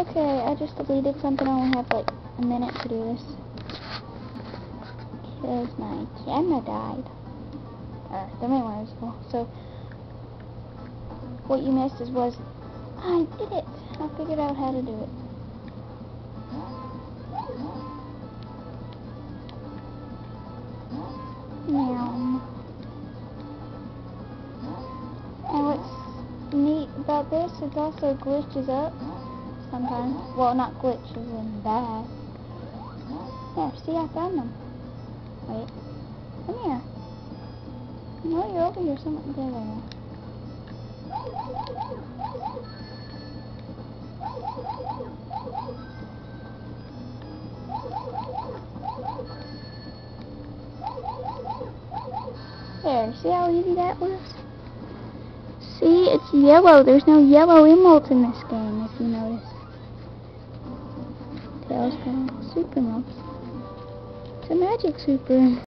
Okay, I just deleted something. I only have like a minute to do this. Because my camera died. The main one is full. So, what you missed was, I did it. I figured out how to do it. Meow. And what's neat about this, it also glitches up sometimes. Well, not glitches in bad. There, see, I found them. Wait. Come here. No, you're over here somewhere. There. There, see how easy that was? See, it's yellow. There's no yellow emeralds in this game, if you notice. Tails going super moves. It's a magic super.